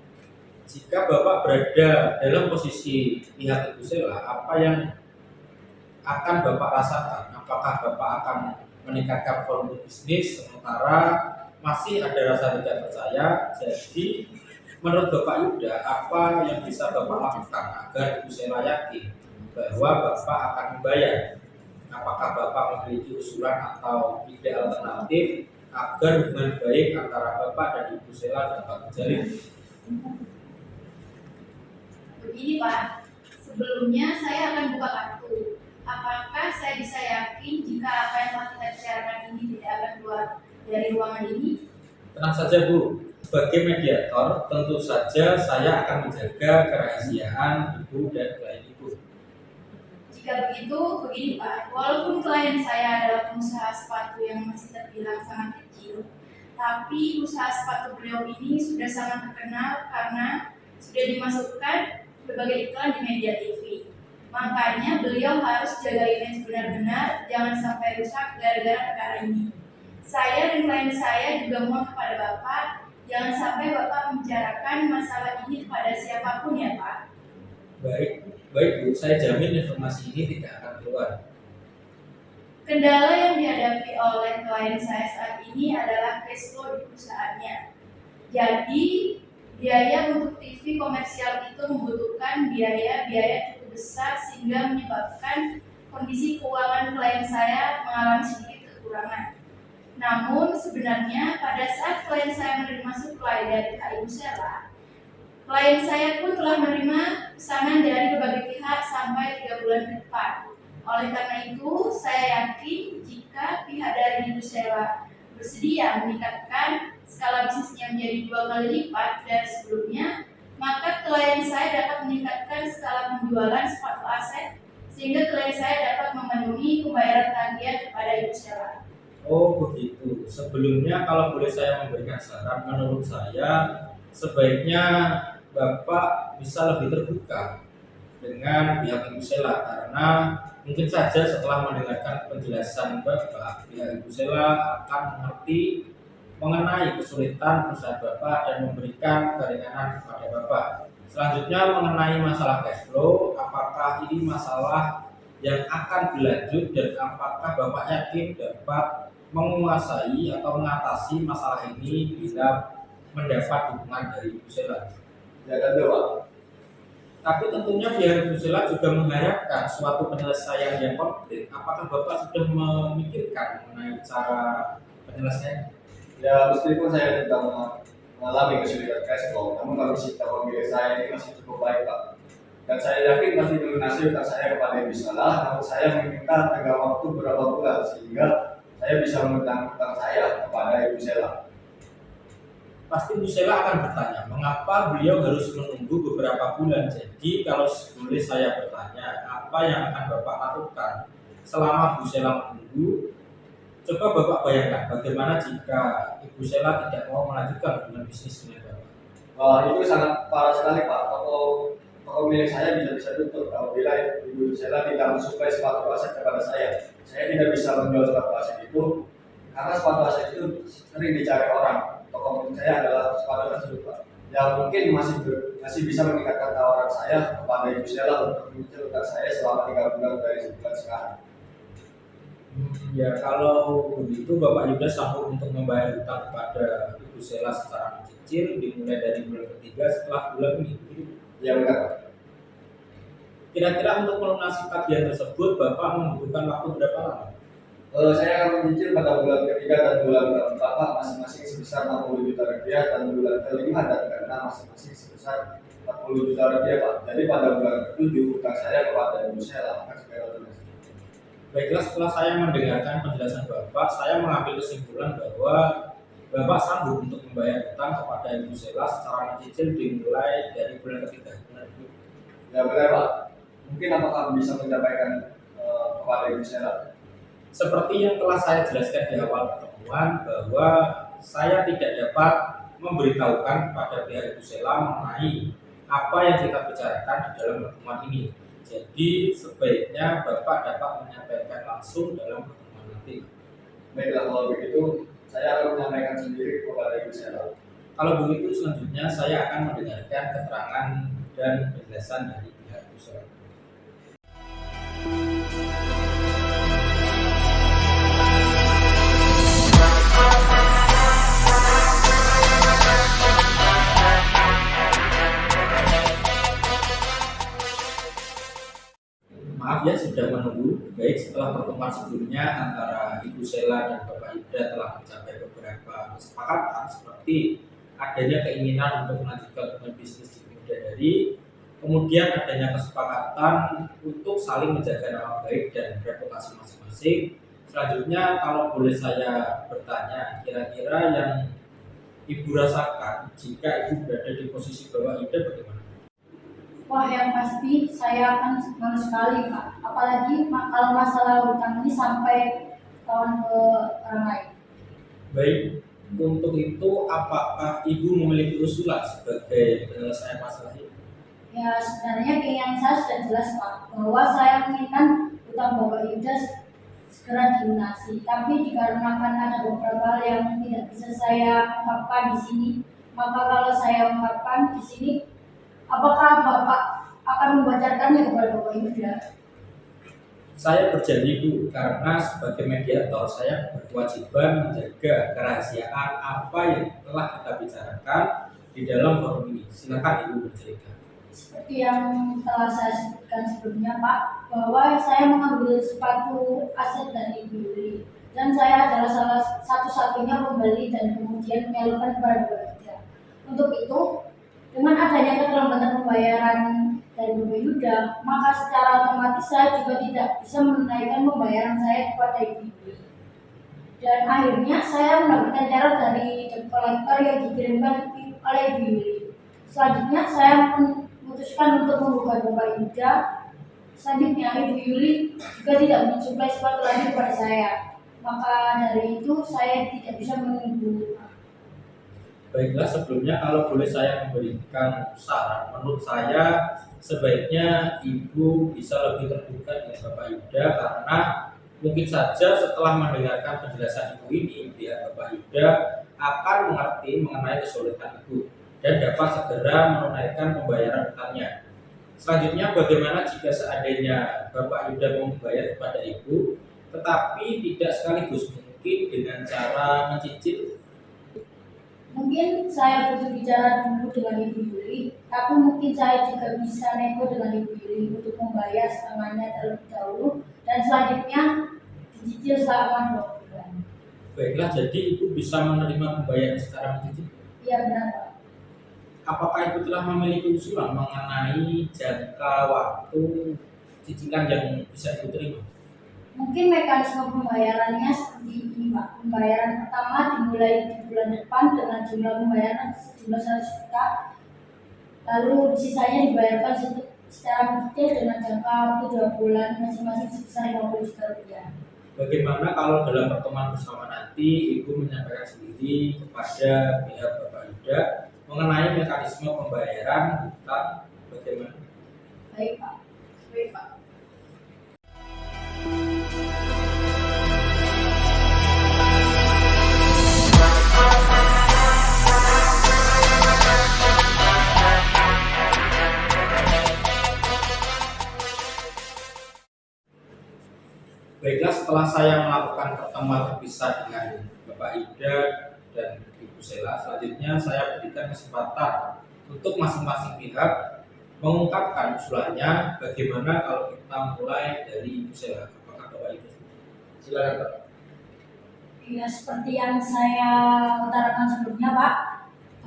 Jika Bapak berada dalam posisi pihak Ibu Sela, apa yang akan Bapak rasakan? Apakah Bapak akan meningkatkan volume bisnis sementara masih ada rasa tidak percaya? Jadi menurut Bapak Yuda, apa yang bisa Bapak lakukan agar Ibu Sela yakin bahwa Bapak akan membayar? Apakah Bapak memiliki usulan atau ide alternatif agar hubungan baik antara Bapak dan Ibu Sela dapat terjalin? Begini Pak, sebelumnya saya akan buka kartu. Apakah saya bisa yakin jika apa yang telah kita bicarakan ini tidak akan keluar dari ruangan ini? Tenang saja Bu, sebagai mediator tentu saja saya akan menjaga kerahasiaan Ibu dan klien Ibu. Jika begitu, begini Pak, walaupun klien saya adalah pengusaha sepatu yang masih terbilang sangat kecil, tapi usaha sepatu beliau ini sudah sangat terkenal karena sudah dimasukkan berbagai iklan di media TV. Makanya beliau harus jaga image benar-benar, jangan sampai rusak gara-gara perkara ini. Saya dan klien saya juga mohon kepada Bapak, jangan sampai Bapak membicarakan masalah ini kepada siapapun ya Pak. Baik Bu, saya jamin informasi ini tidak akan keluar. Kendala yang dihadapi oleh klien saya saat ini adalah cash flow di perusahaannya. Jadi, biaya untuk TV komersial itu membutuhkan biaya cukup besar sehingga menyebabkan kondisi keuangan klien saya mengalami sedikit kekurangan. Namun sebenarnya pada saat klien saya menerima suplai dari Ibu Sela, klien saya pun telah menerima pesanan dari berbagai pihak sampai 3 bulan ke depan. Oleh karena itu, saya yakin jika pihak dari Ibu Sela bersedia meningkatkan skala bisnisnya menjadi 2 kali lipat dari sebelumnya, maka klien saya dapat meningkatkan skala penjualan sepatu aset sehingga klien saya dapat memenuhi pembayaran tagihan kepada Ibu Sela. Oh begitu. Sebelumnya kalau boleh saya memberikan saran, menurut saya sebaiknya Bapak bisa lebih terbuka dengan pihak Ibu Sela, karena mungkin saja setelah mendengarkan penjelasan Bapak, pihak Ibu Sela akan mengerti mengenai kesulitan perusahaan Bapak dan memberikan keringanan kepada Bapak. Selanjutnya mengenai masalah cash flow, apakah ini masalah yang akan berlanjut dan apakah Bapak yakin dapat menguasai atau mengatasi masalah ini bila mendapat dukungan dari Ibu Sela? Ya tentu Pak. Tapi tentunya pihak Ibu Sela juga mengharapkan suatu penyelesaian yang konkret. Apakah Bapak sudah memikirkan mengenai cara penyelesaian? Ya meskipun saya tidak mengalami kesulitan cash flow, namun kondisi pemilik saya ini masih cukup baik Pak. Dan saya yakin pasti melunasi utang saya kepada Ibu Sela, namun saya meminta tenggang waktu beberapa bulan sehingga saya bisa menutang utang saya kepada Ibu Sela. Pasti Ibu Sela akan bertanya, mengapa beliau harus menunggu beberapa bulan? Jadi kalau boleh saya bertanya, apa yang akan Bapak lakukan selama Ibu Sela menunggu? Coba Bapak bayangkan bagaimana jika Ibu Sela tidak mau melanjutkan hubungan bisnis dengan Bapak. Wah itu sangat parah sekali Pak. Toko milik saya bisa tutup apabila Ibu Sela tidak mensuplai sepatu aset kepada saya. Saya tidak bisa menjual sepatu aset itu karena sepatu aset itu sering dicari orang. Toko milik saya adalah sepatu tersebut Pak. Yang mungkin masih bisa meningkatkan tawaran saya kepada Ibu Sela untuk mencicil utang saya selama 3 bulan dari sebulan sekarang. Ya kalau begitu Bapak Yuda sanggup untuk membayar utang kepada Ibu Sela secara mencicil dimulai dari bulan ketiga setelah bulan ini. Ya benar. Kira-kira untuk melunasi tagihan tersebut Bapak membutuhkan waktu berapa lama? Saya akan mencicil pada bulan ketiga dan bulan keempat Pak, masing-masing sebesar 60 juta rupiah dan bulan kelima dan keenam masing-masing sebesar 40 juta rupiah Pak. Jadi pada bulan ke-7 utang saya kepada Ibu Sela akan segera lunas. Baiklah, setelah saya mendengarkan penjelasan Bapak, saya mengambil kesimpulan bahwa Bapak sanggup untuk membayar utang kepada Ibu Sela secara mencicil dimulai dari bulan ketiga. Benar, Bu? Ya benar Pak. Mungkin apakah bisa menyampaikan kepada Ibu Sela? Seperti yang telah saya jelaskan di awal pertemuan bahwa saya tidak dapat memberitahukan kepada pihak Ibu Sela mengenai apa yang kita bicarakan di dalam pertemuan ini. Jadi sebaiknya Bapak dapat menyampaikan langsung dalam pertemuan nanti. Baiklah, kalau begitu saya akan menyampaikan sendiri kepada Ibu Sela. Kalau begitu selanjutnya saya akan mendengarkan keterangan dan penjelasan dari pihak Ibu Sela. Maaf ya sudah menunggu. Baik, setelah pertemuan sebelumnya antara Ibu Sela dan Bapak Yuda telah mencapai beberapa kesepakatan seperti adanya keinginan untuk melanjutkan hubungan bisnis di Bidadari, kemudian adanya kesepakatan untuk saling menjaga nama baik dan reputasi masing-masing. Selanjutnya kalau boleh saya bertanya, kira-kira yang Ibu rasakan jika Ibu berada di posisi Bapak Yuda bagaimana? Wah, yang pasti saya akan senang sekali, Pak. Apalagi kalau masalah hutang ini sampai tahun ke orang lain. Baik, untuk itu apakah Ibu memiliki usulan sebagai penyelesaian masalah ini? Ya, sebenarnya keinginan saya sudah jelas, Pak, bahwa saya menginginkan hutang Bapak Yuda segera dilunasi. Tapi dikarenakan ada beberapa hal yang tidak bisa saya ungkapkan di sini, maka kalau saya ungkapkan di sini, apakah Bapak akan membacakannya kepada Bapak Yuda? Saya berjanji Bu, karena sebagai mediator saya berkewajiban menjaga kerahasiaan apa yang telah kita bicarakan di dalam forum ini. Silakan Ibu bercerita. Seperti yang telah saya sebutkan sebelumnya, Pak, bahwa saya mengambil sepatu aset dari Ibu Yuli, dan saya adalah salah satu-satunya pembeli dan kemudian menyalurkan kepada Bapak Yuda. Untuk itu, dengan adanya keterlambatan pembayaran dari Bapak Yuda, maka secara otomatis saya juga tidak bisa menunaikan pembayaran saya kepada Ibu Yuli. Dan akhirnya saya mendapatkan teror dari debt collector yang dikirimkan oleh Ibu Yuli. Selanjutnya saya memutuskan untuk membuka Bapak Yuda. Selanjutnya Ibu Yuli juga tidak mensuplai sepatu lagi kepada saya. Maka dari itu saya tidak bisa menunggu. Baiklah, sebelumnya kalau boleh saya memberikan saran, menurut saya sebaiknya Ibu bisa lebih terbuka dengan Bapak Yuda, karena mungkin saja setelah mendengarkan penjelasan Ibu ini, pihak Bapak Yuda akan mengerti mengenai kesulitan Ibu dan dapat segera menunaikan pembayaran utangnya. Selanjutnya, bagaimana jika seandainya Bapak Yuda membayar kepada Ibu, tetapi tidak sekaligus, mungkin dengan cara mencicil? Mungkin saya butuh bicara dulu dengan Ibu Yuli, tapi mungkin saya juga bisa nego dengan Ibu Yuli untuk membayar setengahnya terlebih dahulu dan selanjutnya dicicil selama 2 bulan. Baiklah, jadi Ibu bisa menerima pembayaran secara mencicil? Iya benar, Pak. Apakah Ibu telah memiliki usulan mengenai jangka waktu cicilan yang bisa Ibu terima? Mungkin mekanisme pembayarannya seperti ini, Pak. Pembayaran pertama dimulai di bulan depan dengan jumlah pembayaran sejumlah 100 juta. Lalu sisanya dibayarkan secara mencicil dengan jangka waktu 2 bulan masing-masing sebesar 50 juta rupiah. Bagaimana kalau dalam pertemuan bersama nanti Ibu menyampaikan sendiri kepada pihak Bapak Yuda mengenai mekanisme pembayaran hutang bagaimana? Baik, Pak. Baik, Pak. Baiklah, setelah saya melakukan pertemuan terpisah dengan Bapak Yuda dan Ibu Sela, selanjutnya saya berikan kesempatan untuk masing-masing pihak mengungkapkan usulannya. Bagaimana kalau kita mulai dari Ibu Sela? Apakah Bapak Ibu? Silakan Pak. Ya, seperti yang saya utarakan sebelumnya, Pak,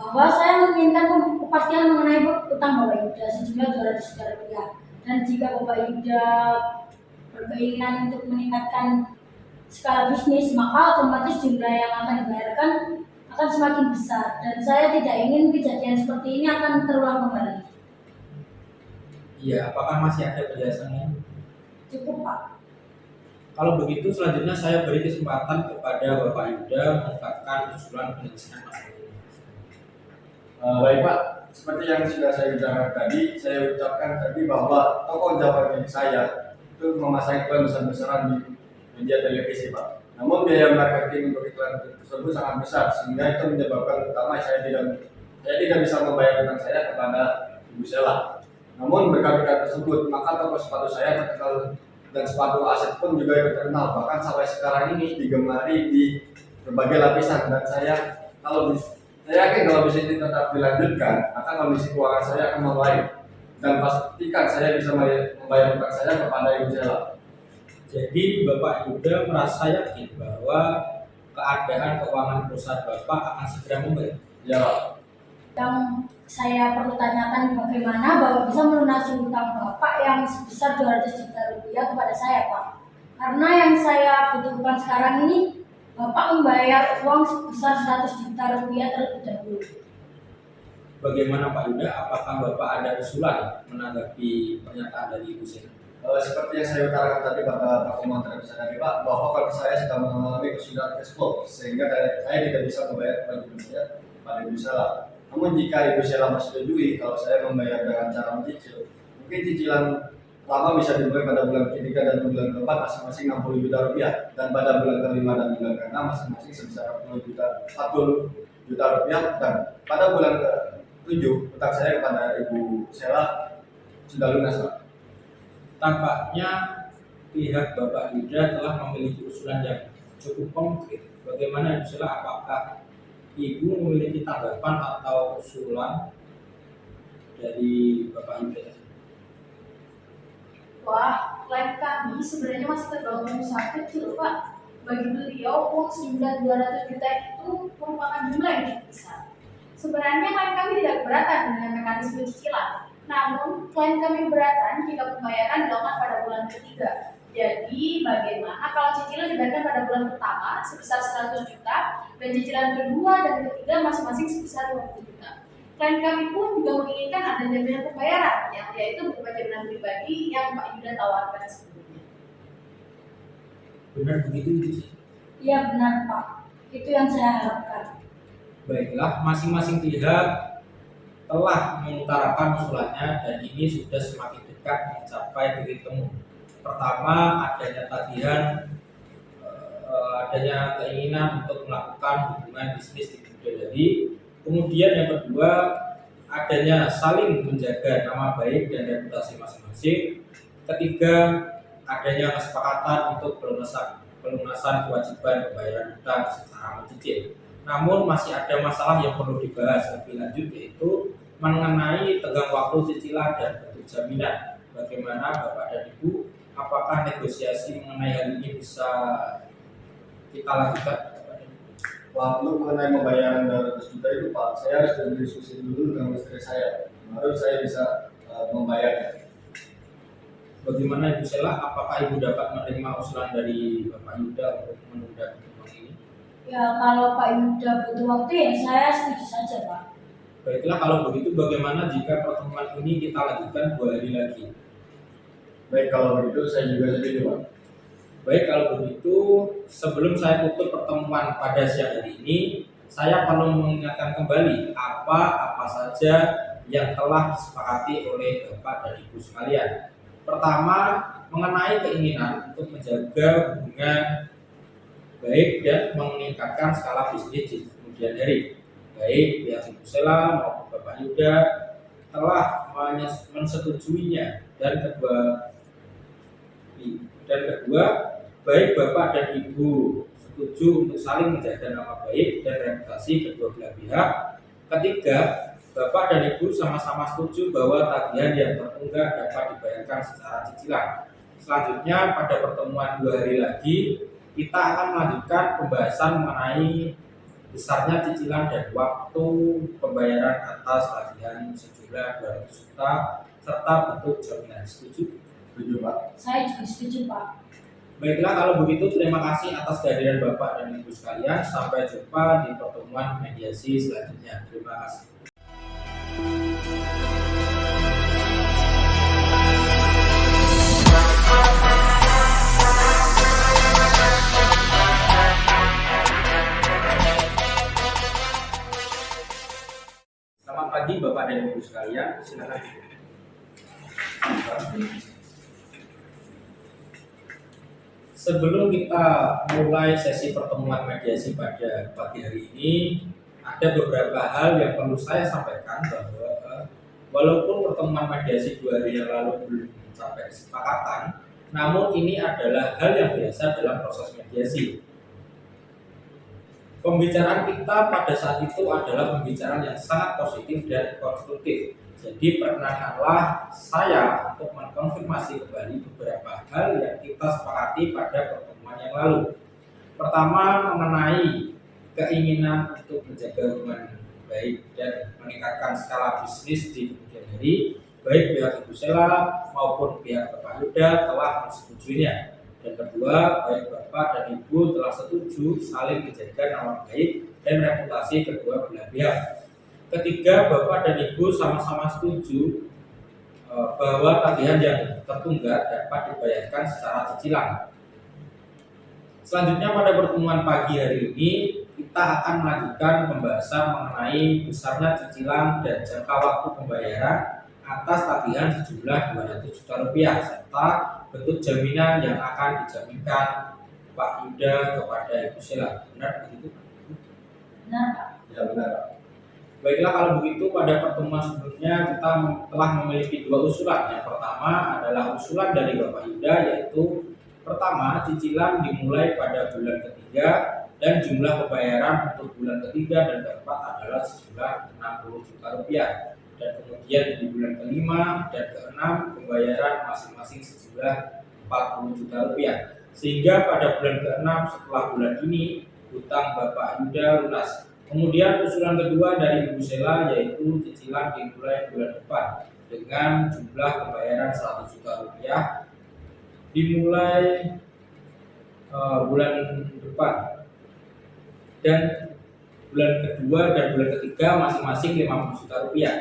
bahwa saya menginginkan kepastian mengenai utang Bapak Yuda sejumlah 200 juta rupiah. Dan jika Bapak Yuda berkeinginan untuk meningkatkan skala bisnis, maka otomatis jumlah yang akan dibayarkan akan semakin besar, dan saya tidak ingin kejadian seperti ini akan terulang kembali. Iya, apakah masih ada penjelasannya? Cukup, Pak. Kalau begitu selanjutnya saya beri kesempatan kepada Bapak Yuda mengungkapkan usulan penyelesaian masalah ini. Baik Pak, seperti yang sudah saya bicarakan tadi, saya ucapkan tadi bahwa tokoh Jawa milik saya itu memasang iklan besar-besaran di media televisi Pak. Namun biaya marketing untuk iklan tersebut sangat besar, sehingga itu menyebabkan pertama saya tidak bisa membayar utang saya kepada Ibu Sela. Namun berkat tersebut, maka toko sepatu saya terkenal dan sepatu aset pun juga ikut terkenal. Bahkan sampai sekarang ini digemari di berbagai lapisan, dan saya yakin kalau bisnis ini tetap dilanjutkan, maka kondisi keuangan saya akan membaik dan pastikan saya bisa membayar utang saya kepada Ibu Sela. Jadi Bapak Yuda merasa yakin bahwa keadaan keuangan perusahaan Bapak akan segera membaik. Ya Pak. Yang saya perlu tanyakan, bagaimana Bapak bisa melunasi hutang Bapak yang sebesar 200 juta rupiah kepada saya, Pak? Karena yang saya butuhkan sekarang ini, Bapak membayar uang sebesar 100 juta rupiah terlebih dahulu. Bagaimana Pak Yuda? Apakah Bapak ada usulan menanggapi pernyataan dari Ibu Sela? Seperti yang saya utarakan tadi pada pertemuan terbesar tadi Pak, bahwa kalau saya sedang mengalami kesulitan cash flow, sehingga saya tidak bisa membayar kewajiban saya pada Ibu Sela. Namun jika Ibu Sela menyetujui kalau saya membayar dengan cara mencicil, mungkin cicilan lama bisa dimulai pada bulan ketiga dan bulan keempat masing-masing 60 juta rupiah, dan pada bulan kelima dan bulan keenam masing-masing sebesar 40 juta rupiah, dan pada bulan ke-7 utang saya kepada Ibu Sela sudah lunas Pak. Tampaknya pihak Bapak Yuda telah memiliki usulan yang cukup konkret. Bagaimana Ibu Sela? Apakah Ibu memiliki tanggapan atau usulan dari Bapak Yuda? Wah, klien kami sebenarnya masih tergolong pengusaha kecil, Pak. Bagi beliau, uang senilai 200 juta itu merupakan jumlah yang cukup besar. Sebenarnya klien kami tidak keberatan dengan mekanisme cicilan. Namun, klien kami keberatan jika pembayaran dilakukan pada bulan ketiga. Jadi, bagaimana kalau cicilan dibayarkan pada bulan pertama sebesar 100 juta dan cicilan kedua dan ketiga masing-masing sebesar 20 juta. Klien kami pun juga menginginkan ada jaminan pembayaran, yaitu berupa jaminan pribadi yang Pak Yuda tawarkan sebelumnya. Benar begitu Ibu? Iya benar, Pak. Itu yang saya harapkan. Baiklah, masing-masing pihak telah mengutarakan usulannya dan ini sudah semakin dekat mencapai titik temu. Pertama, adanya keinginan untuk melakukan hubungan bisnis di Bidadari. Kemudian yang kedua, adanya saling menjaga nama baik dan reputasi masing-masing. Ketiga, adanya kesepakatan untuk pelunasan kewajiban pembayaran utang secara mencicil. Namun masih ada masalah yang perlu dibahas lebih lanjut, yaitu mengenai tenggang waktu cicilan dan bentuk jaminan. Bagaimana Bapak dan Ibu, apakah negosiasi mengenai hal ini bisa kita lakukan? Wah, untuk mengenai pembayaran 200 juta itu Pak, saya harus berdiskusi dulu dengan istri saya, baru saya bisa membayarnya. Bagaimana Ibu Sela, apakah Ibu dapat menerima usulan dari Bapak Yuda untuk menunda pertemuan ini? Ya, kalau Pak Yuda butuh waktu ya saya setuju saja, Pak. Baiklah, kalau begitu bagaimana jika pertemuan ini kita lanjutkan 2 hari lagi? Baik, kalau begitu saya juga setuju Pak. Baik, kalau begitu sebelum saya tutup pertemuan pada siang hari ini, saya perlu mengingatkan kembali apa saja yang telah disepakati oleh Bapak dan Ibu sekalian. Pertama, mengenai keinginan untuk menjaga hubungan baik dan meningkatkan skala bisnis di kemudian hari. Baik pihak Ibu Sela maupun Bapak Yuda telah mensetujuinya, dan kedua, baik Bapak dan Ibu setuju untuk saling menjaga nama baik dan reputasi kedua belah pihak. Ketiga, Bapak dan Ibu sama-sama setuju bahwa tagihan yang tertunggak dapat dibayarkan secara cicilan. Selanjutnya, pada pertemuan 2 hari lagi, kita akan melanjutkan pembahasan mengenai besarnya cicilan dan waktu pembayaran atas tagihan sejumlah 200 juta serta bentuk jaminan. Setuju? Setuju Pak. Saya juga setuju, Pak. Baiklah, kalau begitu terima kasih atas kehadiran Bapak dan Ibu sekalian. Sampai jumpa di pertemuan mediasi selanjutnya. Terima kasih. Selamat pagi Bapak dan Ibu sekalian. Silakan. Sebelum kita mulai sesi pertemuan mediasi pada pagi hari ini, ada beberapa hal yang perlu saya sampaikan bahwa walaupun pertemuan mediasi 2 hari yang lalu belum mencapai kesepakatan, namun ini adalah hal yang biasa dalam proses mediasi. Pembicaraan kita pada saat itu adalah pembicaraan yang sangat positif dan konstruktif. Jadi perkenankanlah saya untuk mengkonfirmasi kembali beberapa hal yang kita sepakati pada pertemuan yang lalu. Pertama, mengenai keinginan untuk menjaga hubungan baik dan meningkatkan skala bisnis di kemudian hari, baik pihak Ibu Sela maupun pihak Bapak Yuda telah menyetujuinya. Dan kedua, baik Bapak dan Ibu telah setuju saling menjaga nama baik dan reputasi kedua belah pihak. Ketiga, Bapak dan Ibu sama-sama setuju bahwa tagihan yang tertunggak dapat dibayarkan secara cicilan. Selanjutnya pada pertemuan pagi hari ini kita akan melanjutkan pembahasan mengenai besarnya cicilan dan jangka waktu pembayaran atas tagihan sejumlah 200 juta rupiah serta bentuk jaminan yang akan dijaminkan Pak Yuda kepada Ibu Sela. Benar begitu? Benar, Pak. Ya benar Pak. Baiklah, kalau begitu pada pertemuan sebelumnya kita telah memiliki 2 usulan. Yang pertama adalah usulan dari Bapak Yuda, yaitu pertama, cicilan dimulai pada bulan ketiga dan jumlah pembayaran untuk bulan ketiga dan keempat adalah sejumlah 60 juta rupiah. Dan kemudian di bulan kelima dan keenam pembayaran masing-masing sejumlah 40 juta rupiah. Sehingga pada bulan keenam setelah bulan ini hutang Bapak Yuda lunas. Kemudian usulan kedua dari Ibu Sela yaitu cicilan dimulai bulan depan dengan jumlah pembayaran 100 juta rupiah dimulai bulan depan, dan bulan kedua dan bulan ketiga masing-masing 50 juta rupiah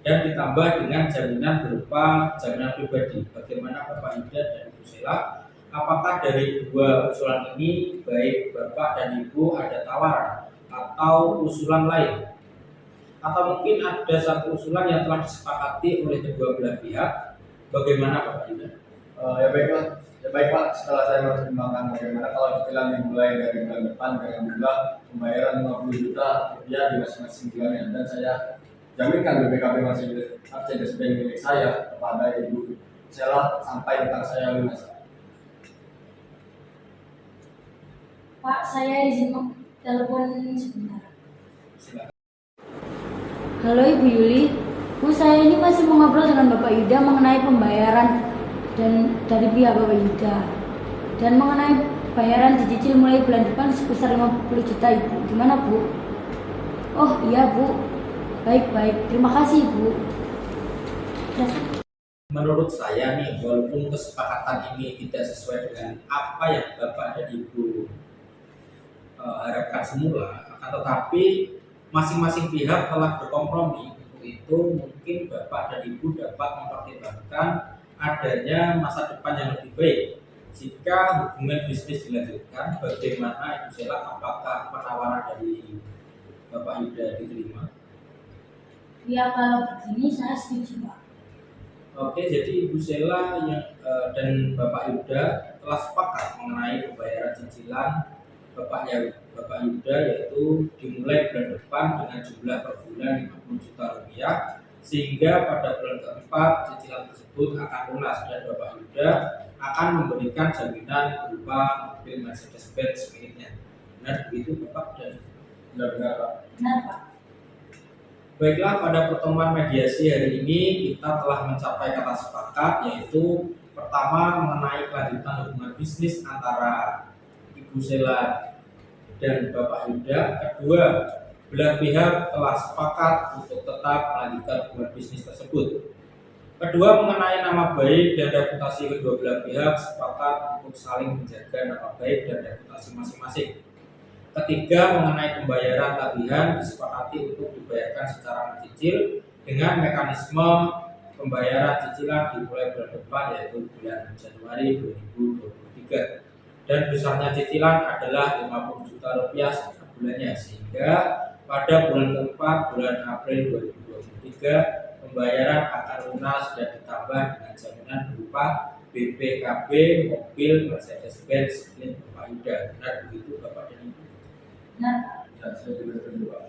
dan ditambah dengan jaminan berupa jaminan pribadi. Bagaimana Bapak Yuda dan Ibu Sela? Apakah dari 2 usulan ini baik Bapak dan Ibu ada tawaran atau usulan lain, atau mungkin ada satu usulan yang telah disepakati oleh kedua belah pihak? Bagaimana Bapak Yuda? Ya baik Pak, setelah saya mempertimbangkan bagaimana kalau cicilan dimulai dari bulan depan dengan jumlah pembayaran 50 juta rupiah di masing-masing bulannya, dan saya jaminkan BPKB Mercedes Bank milik saya kepada Ibu Sela sampai hutang saya lunas. Pak, saya izin telepon sebentar. Silakan. Halo Ibu Yuli, Bu, saya ini masih mau ngobrol dengan Bapak Yuda mengenai pembayaran dan dari pihak Bapak Yuda dan mengenai bayaran dicicil mulai bulan depan sebesar 50 juta Ibu. Gimana Bu? Oh iya Bu, baik, terima kasih Bu. Menurut saya nih, walaupun kesepakatan ini tidak sesuai dengan apa yang Bapak dan Ibu harapkan semula, akan tetapi masing-masing pihak telah berkompromi. Untuk itu mungkin Bapak dan Ibu dapat mempertimbangkan adanya masa depan yang lebih baik. Jika hubungan bisnis dilanjutkan, bagaimana Ibu Sela? Apakah penawaran dari Bapak Yuda diterima? Ya kalau begini saya setuju Pak. Oke, jadi Ibu Sela dan Bapak Yuda telah sepakat mengenai pembayaran cicilan Bapak Yuda, yaitu dimulai bulan depan dengan jumlah per bulan 50 juta rupiah, sehingga pada bulan keempat cicilan tersebut akan lunas dan Bapak Yuda akan memberikan jaminan berupa mobil Mercedes Benz miliknya. Benar begitu Bapak? Dan Benar Pak. Benar Pak. baiklah, pada pertemuan mediasi hari ini kita telah mencapai kata sepakat, yaitu pertama mengenai kelanjutan hubungan bisnis antara Ibu Sela dan Bapak Yuda. Kedua, belah pihak telah sepakat untuk tetap melanjutkan hubungan bisnis tersebut. Kedua, mengenai nama baik dan reputasi kedua belah pihak sepakat untuk saling menjaga nama baik dan reputasi masing-masing. Ketiga, mengenai pembayaran tagihan disepakati untuk dibayarkan secara mencicil dengan mekanisme pembayaran cicilan dimulai bulan depan yaitu bulan Januari 2023 dan besarnya cicilan adalah 50 juta rupiah setiap bulannya, sehingga pada bulan keempat bulan April 2023 pembayaran akan lunas dan ditambah dengan jaminan berupa BPKB mobil Mercedes-Benz split Bapak Yuda. Benar begitu Bapak dan Ibu? Nah, Dan saya juga setuju, Pak.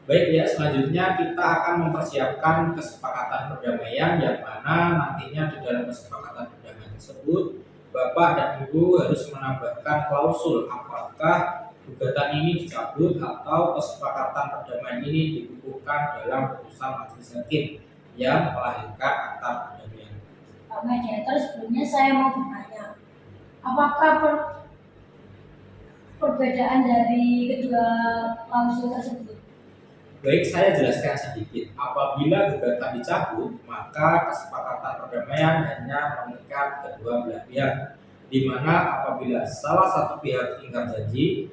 Baik ya, selanjutnya kita akan mempersiapkan kesepakatan perdamaian yang mana nantinya di dalam kesepakatan perdamaian tersebut Bapak dan Ibu harus menambahkan klausul apakah gugatan ini dicabut atau kesepakatan perdamaian ini dikukuhkan dalam putusan majelis hakim yang melahirkan akta perdamaian. Pak Mediator, sebelumnya saya mau bertanya, apakah perbedaan dari kedua klausul tersebut? Baik, saya jelaskan sedikit. Apabila gugatan dicabut, maka kesepakatan perdamaian hanya mengikat kedua belah pihak, di mana apabila salah satu pihak ingkar janji,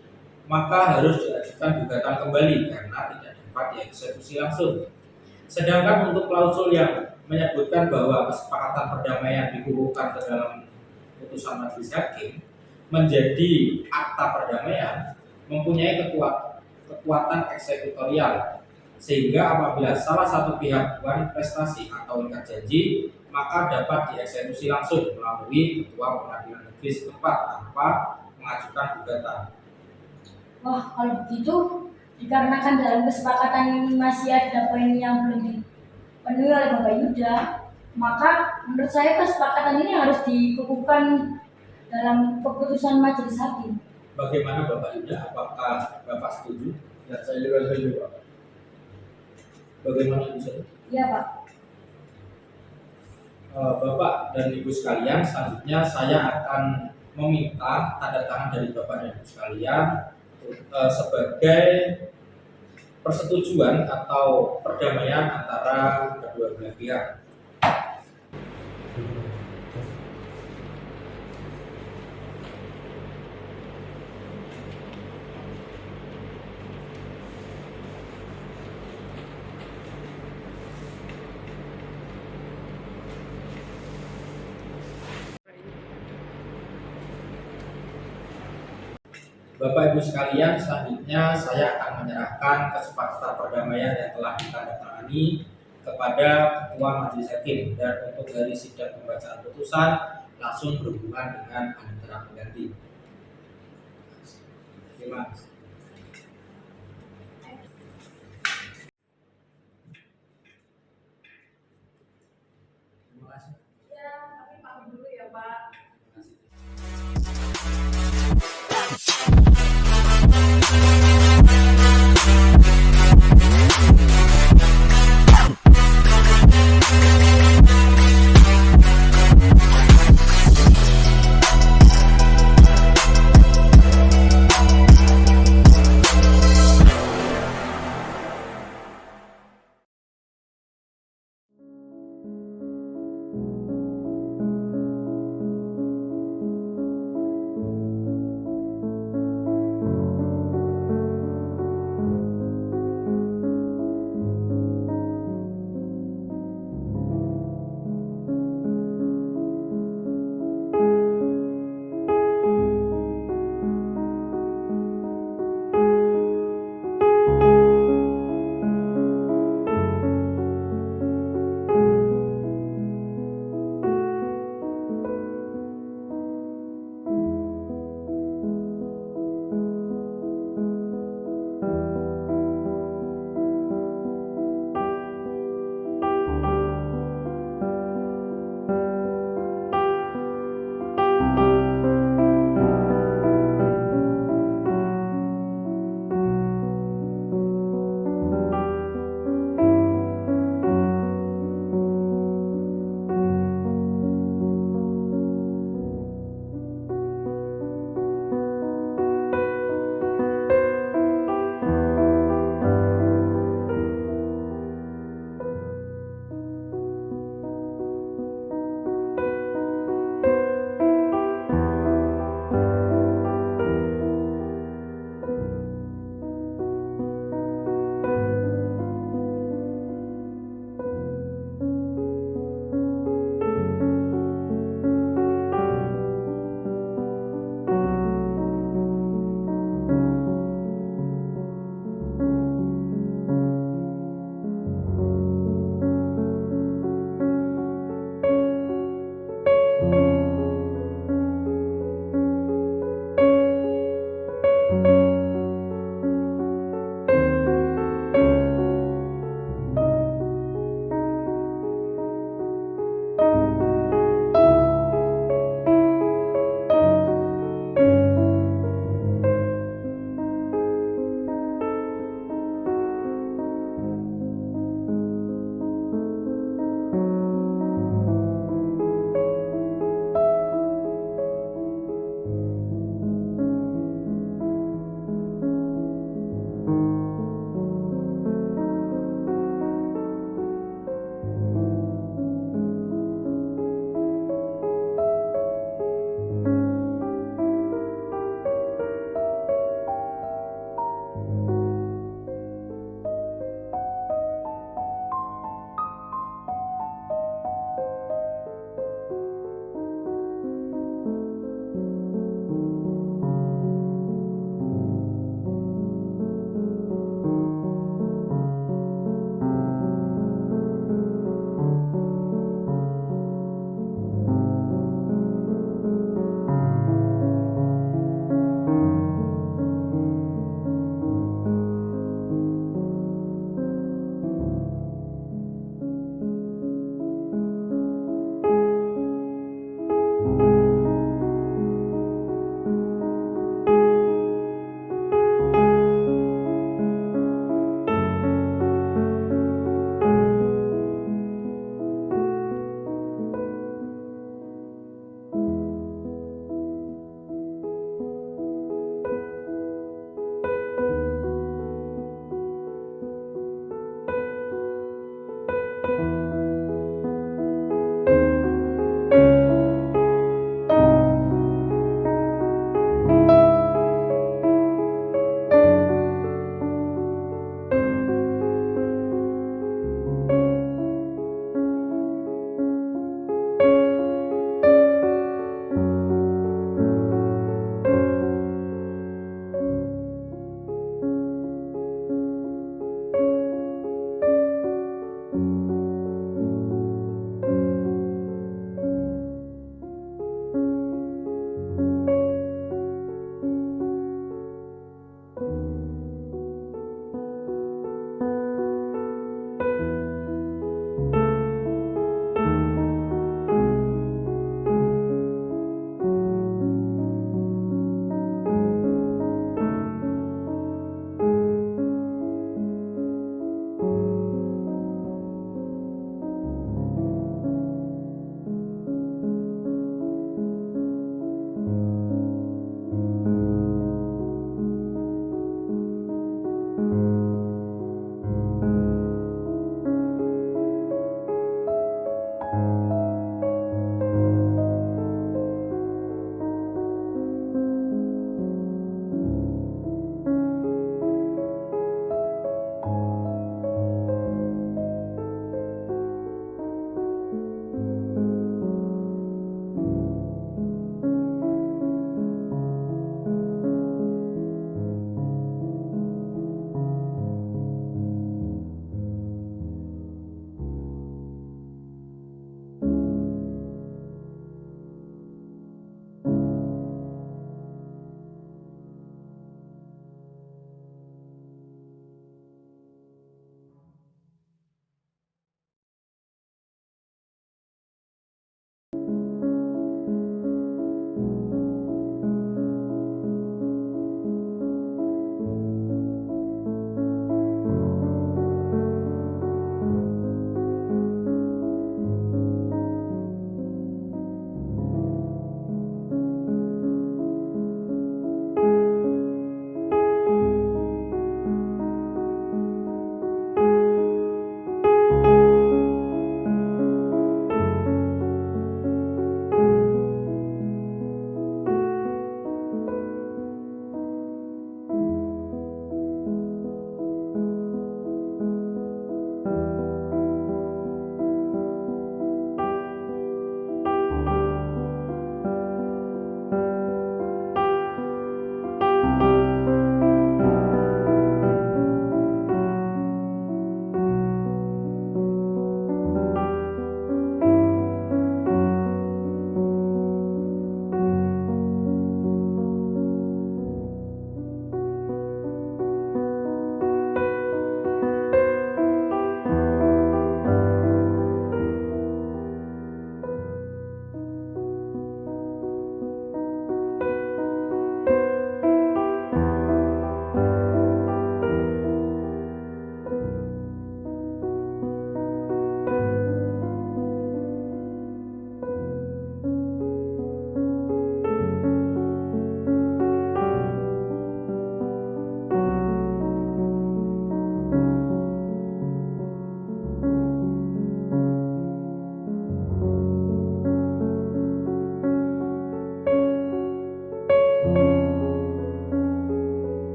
maka harus diajukan gugatan kembali karena tidak dapat dieksekusi langsung. Sedangkan untuk klausul yang menyebutkan bahwa kesepakatan perdamaian dikukuhkan ke dalam putusan majelis hakim menjadi akta perdamaian mempunyai kekuatan eksekutorial, sehingga apabila salah satu pihak bukan prestasi atau ingkar janji maka dapat dieksekusi langsung melalui ketua pengadilan negeri setempat tanpa mengajukan gugatan. Wah, kalau begitu, dikarenakan dalam kesepakatan ini masih ada poin yang belum dipenuhi oleh Bapak Yuda, maka menurut saya kesepakatan ini harus dikukuhkan dalam keputusan majelis hakim. Bagaimana Bapak Yuda? Apakah Bapak setuju? Dan saya juga setuju, Pak. Bagaimana Ibu Sri? Iya, Pak. Bapak dan Ibu sekalian, selanjutnya saya akan meminta tanda tangan dari Bapak dan Ibu sekalian sebagai persetujuan atau perdamaian antara kedua belah pihak. Bapak Ibu sekalian, selanjutnya saya akan menyerahkan kesepakatan perdamaian yang telah ditandatangani kepada Ketua Majelis Hakim, dan untuk hari sidang pembacaan putusan langsung berhubungan dengan panitera pengganti. Terima kasih.